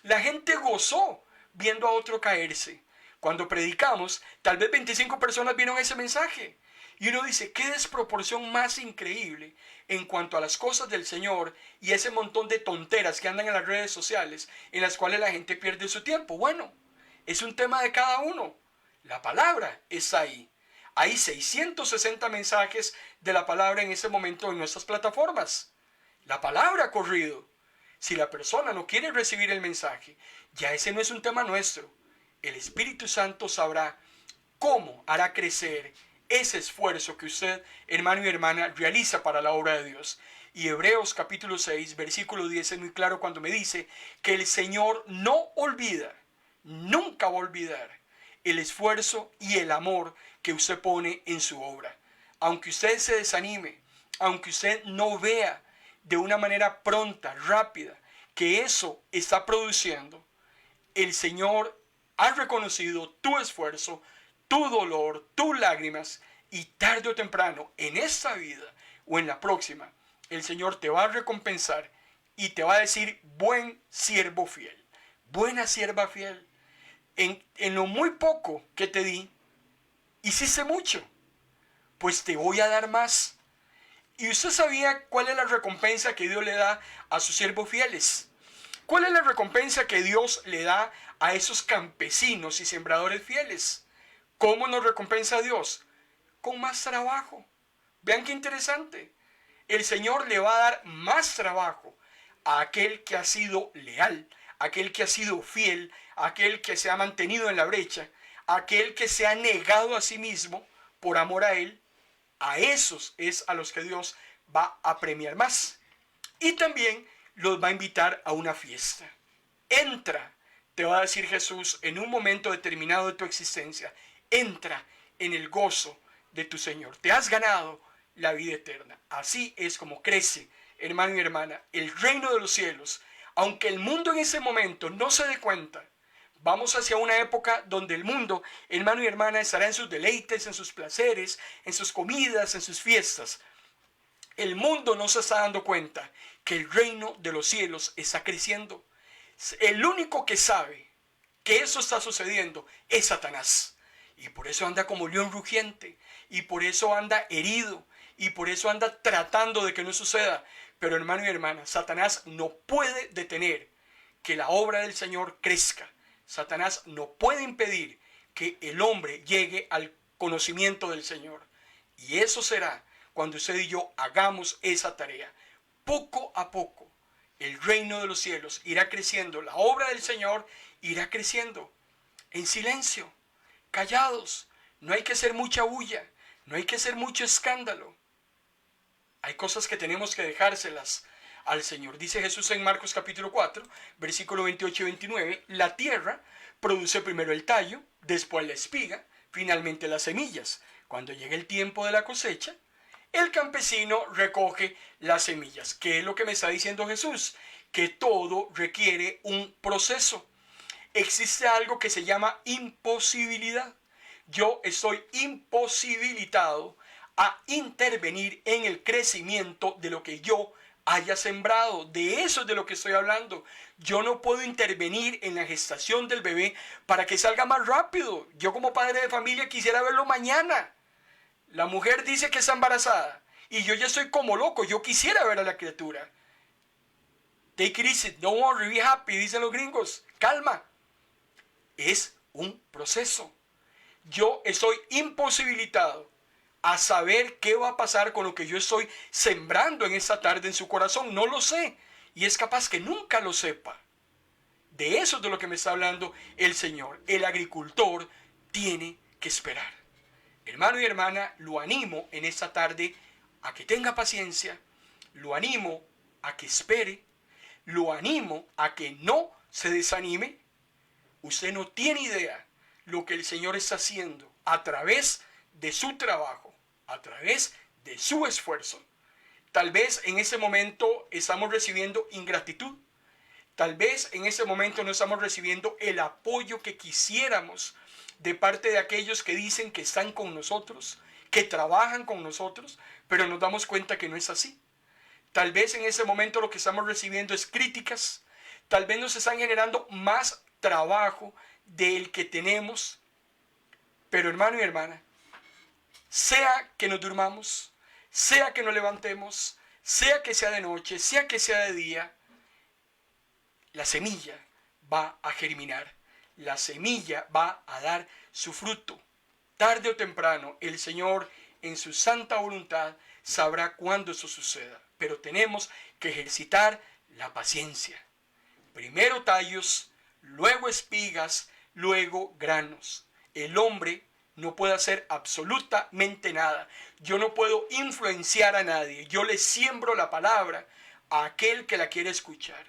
La gente gozó viendo a otro caerse. Cuando predicamos, tal vez 25 personas vieron ese mensaje. Y uno dice, qué desproporción más increíble en cuanto a las cosas del Señor y ese montón de tonteras que andan en las redes sociales en las cuales la gente pierde su tiempo. Bueno, es un tema de cada uno. La palabra está ahí. Hay 660 mensajes de la palabra en ese momento en nuestras plataformas. La palabra ha corrido. Si la persona no quiere recibir el mensaje, ya ese no es un tema nuestro. el Espíritu Santo sabrá cómo hará crecer ese esfuerzo que usted, hermano y hermana, realiza para la obra de Dios. Y Hebreos capítulo 6, versículo 10 es muy claro cuando me dice que el Señor no olvida, nunca va a olvidar el esfuerzo y el amor que usted pone en su obra. Aunque usted se desanime, aunque usted no vea de una manera pronta, rápida, que eso está produciendo, el Señor ha reconocido tu esfuerzo, tu dolor, tus lágrimas, y tarde o temprano, en esta vida o en la próxima, el Señor te va a recompensar y te va a decir: buen siervo fiel, buena sierva fiel. En lo muy poco que te di, hiciste mucho, pues te voy a dar más. ¿Y usted sabía cuál es la recompensa que Dios le da a sus siervos fieles? ¿Cuál es la recompensa que Dios le da a esos campesinos y sembradores fieles? ¿Cómo nos recompensa Dios? Con más trabajo. Vean qué interesante. El Señor le va a dar más trabajo a aquel que ha sido leal, a aquel que ha sido fiel, a aquel que se ha mantenido en la brecha, a aquel que se ha negado a sí mismo por amor a Él. A esos es a los que Dios va a premiar más. Y también los va a invitar a una fiesta. Entra, te va a decir Jesús en un momento determinado de tu existencia. Entra en el gozo de tu Señor. Te has ganado la vida eterna. Así es como crece, hermano y hermana, el reino de los cielos. Aunque el mundo en ese momento no se dé cuenta, vamos hacia una época donde el mundo, hermano y hermana, estará en sus deleites, en sus placeres, en sus comidas, en sus fiestas. El mundo no se está dando cuenta que el reino de los cielos está creciendo. El único que sabe que eso está sucediendo es Satanás. Y por eso anda como león rugiente. Y por eso anda herido. Y por eso anda tratando de que no suceda. Pero hermano y hermana, Satanás no puede detener que la obra del Señor crezca. Satanás no puede impedir que el hombre llegue al conocimiento del Señor. Y eso será cuando usted y yo hagamos esa tarea. Poco a poco, el reino de los cielos irá creciendo. La obra del Señor irá creciendo. En silencio, callados. No hay que hacer mucha bulla. No hay que hacer mucho escándalo. Hay cosas que tenemos que dejárselas al Señor. Dice Jesús en Marcos capítulo 4, versículo 28 y 29, la tierra produce primero el tallo, después la espiga, finalmente las semillas. Cuando llegue el tiempo de la cosecha, el campesino recoge las semillas. ¿Qué es lo que me está diciendo Jesús? Que todo requiere un proceso. Existe algo que se llama imposibilidad. Yo estoy imposibilitado a intervenir en el crecimiento de lo que yo haya sembrado. De eso es de lo que estoy hablando. Yo no puedo intervenir en la gestación del bebé para que salga más rápido. Yo como padre de familia quisiera verlo mañana. La mujer dice que está embarazada y yo ya estoy como loco. Yo quisiera ver a la criatura. Take it easy, don't worry, be happy, dicen los gringos. Calma. Es un proceso. Yo estoy imposibilitado a saber qué va a pasar con lo que yo estoy sembrando en esta tarde en su corazón. No lo sé. Y es capaz que nunca lo sepa. De eso es de lo que me está hablando el Señor. El agricultor tiene que esperar. Hermano y hermana, lo animo en esta tarde a que tenga paciencia. Lo animo a que espere. Lo animo a que no se desanime. Usted no tiene idea lo que el Señor está haciendo a través de su trabajo, a través de su esfuerzo. Tal vez en ese momento estamos recibiendo ingratitud. Tal vez en ese momento no estamos recibiendo el apoyo que quisiéramos de parte de aquellos que dicen que están con nosotros, que trabajan con nosotros, pero nos damos cuenta que no es así. Tal vez en ese momento lo que estamos recibiendo es críticas. Tal vez nos están generando más trabajo del que tenemos. Pero hermano y hermana, sea que nos durmamos, sea que nos levantemos, sea que sea de noche, sea que sea de día, la semilla va a germinar. La semilla va a dar su fruto. Tarde o temprano, el Señor, en su santa voluntad, sabrá cuándo eso suceda. Pero tenemos que ejercitar la paciencia. Primero tallos, luego espigas, luego granos. El hombre no puede hacer absolutamente nada. Yo no puedo influenciar a nadie. Yo le siembro la palabra a aquel que la quiere escuchar.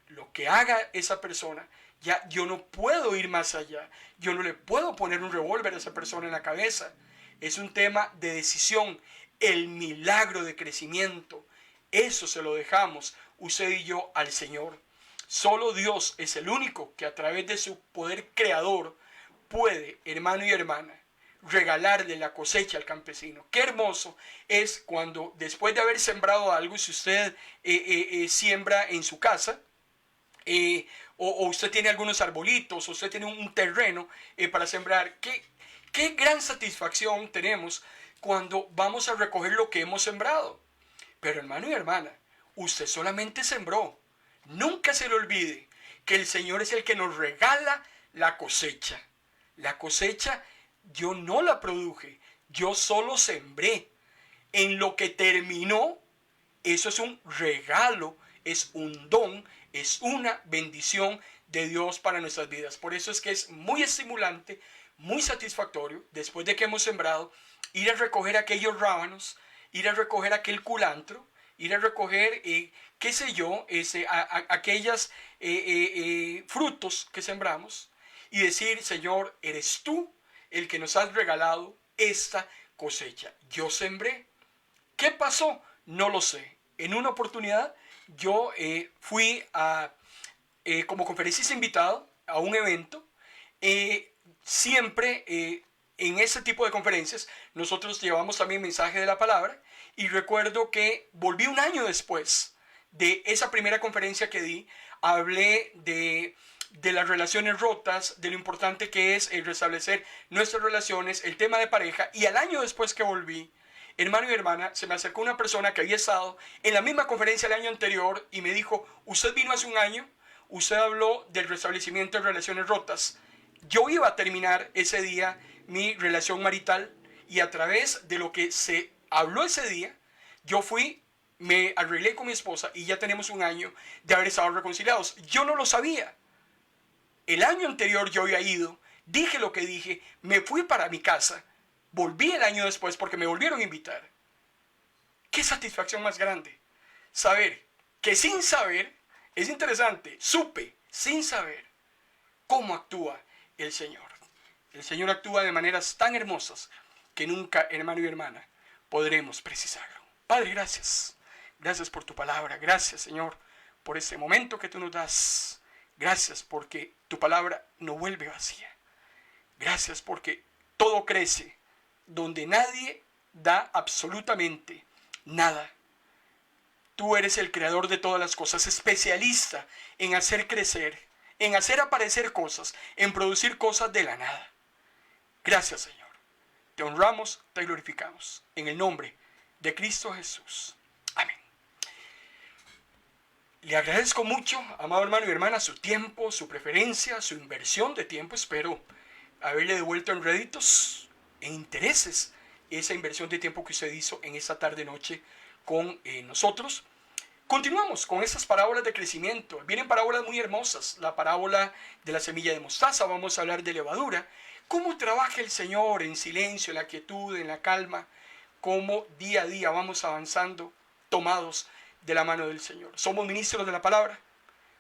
Lo que haga esa persona, ya yo no puedo ir más allá. Yo no le puedo poner un revólver a esa persona en la cabeza. Es un tema de decisión. El milagro de crecimiento, eso se lo dejamos usted y yo al Señor. Solo Dios es el único que a través de su poder creador puede, hermano y hermana, regalarle la cosecha al campesino. Qué hermoso es cuando después de haber sembrado algo, si usted siembra en su casa, o usted tiene algunos arbolitos, o usted tiene un terreno para sembrar, qué gran satisfacción tenemos cuando vamos a recoger lo que hemos sembrado. Pero hermano y hermana, usted solamente sembró. Nunca se le olvide que el Señor es el que nos regala la cosecha. La cosecha yo no la produje, yo solo sembré. En lo que terminó, eso es un regalo, es un don, es una bendición de Dios para nuestras vidas. Por eso es que es muy estimulante, muy satisfactorio, después de que hemos sembrado, ir a recoger aquellos rábanos, ir a recoger aquel culantro, ir a recoger, qué sé yo, aquellas frutos que sembramos y decir, Señor, eres tú el que nos has regalado esta cosecha. Yo sembré. ¿Qué pasó? No lo sé. En una oportunidad yo fui como conferencista invitado a un evento. Siempre en ese tipo de conferencias nosotros llevamos también mensaje de la palabra, y recuerdo que volví un año después de esa primera conferencia que di. Hablé de las relaciones rotas, de lo importante que es el restablecer nuestras relaciones, el tema de pareja, y al año después que volví, hermano y hermana, se me acercó una persona que había estado en la misma conferencia el año anterior y me dijo, usted vino hace un año, usted habló del restablecimiento de relaciones rotas. Yo iba a terminar ese día mi relación marital, y a través de lo que se habló ese día, yo fui, me arreglé con mi esposa y ya tenemos un año de haber estado reconciliados. Yo no lo sabía. El año anterior yo había ido, dije lo que dije, me fui para mi casa, volví el año después porque me volvieron a invitar. ¿Qué satisfacción más grande? Saber que sin saber, es interesante, supe sin saber cómo actúa el Señor. El Señor actúa de maneras tan hermosas que nunca, hermano y hermana, podremos precisarlo. Padre, gracias. Gracias por tu palabra. Gracias, Señor, por este momento que tú nos das. Gracias porque tu palabra no vuelve vacía. Gracias porque todo crece donde nadie da absolutamente nada. Tú eres el creador de todas las cosas, especialista en hacer crecer, en hacer aparecer cosas, en producir cosas de la nada. Gracias, Señor. Te honramos, te glorificamos. En el nombre de Cristo Jesús. Amén. Le agradezco mucho, amado hermano y hermana, su tiempo, su preferencia, su inversión de tiempo. Espero haberle devuelto en réditos, en intereses, esa inversión de tiempo que usted hizo en esta tarde-noche con nosotros. Continuamos con estas parábolas de crecimiento. Vienen parábolas muy hermosas. La parábola de la semilla de mostaza, vamos a hablar de levadura. Cómo trabaja el Señor en silencio, en la quietud, en la calma. Cómo día a día vamos avanzando, tomados de la mano del Señor. Somos ministros de la palabra.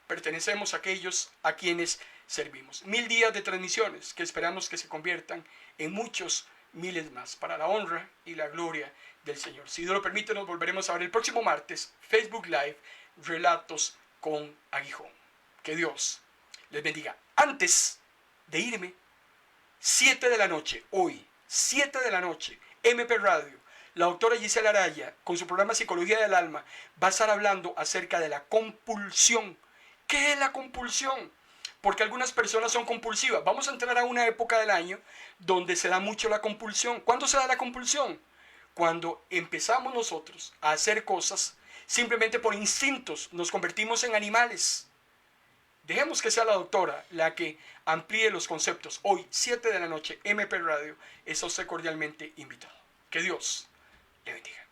Pertenecemos a aquellos a quienes servimos. 1000 días de transmisiones que esperamos que se conviertan en muchos miles más, para la honra y la gloria del Señor. Si Dios lo permite, nos volveremos a ver el próximo martes, Facebook Live, Relatos con Aguijón. Que Dios les bendiga. Antes de irme, 7 de la noche, hoy, 7 de la noche, MP Radio, la doctora Gisela Araya, con su programa Psicología del Alma, va a estar hablando acerca de la compulsión. ¿Qué es la compulsión? Porque algunas personas son compulsivas. Vamos a entrar a una época del año donde se da mucho la compulsión. ¿Cuándo se da la compulsión? Cuando empezamos nosotros a hacer cosas simplemente por instintos, nos convertimos en animales. Dejemos que sea la doctora la que amplíe los conceptos. Hoy, 7 de la noche, MP Radio, está usted cordialmente invitado. Que Dios le bendiga.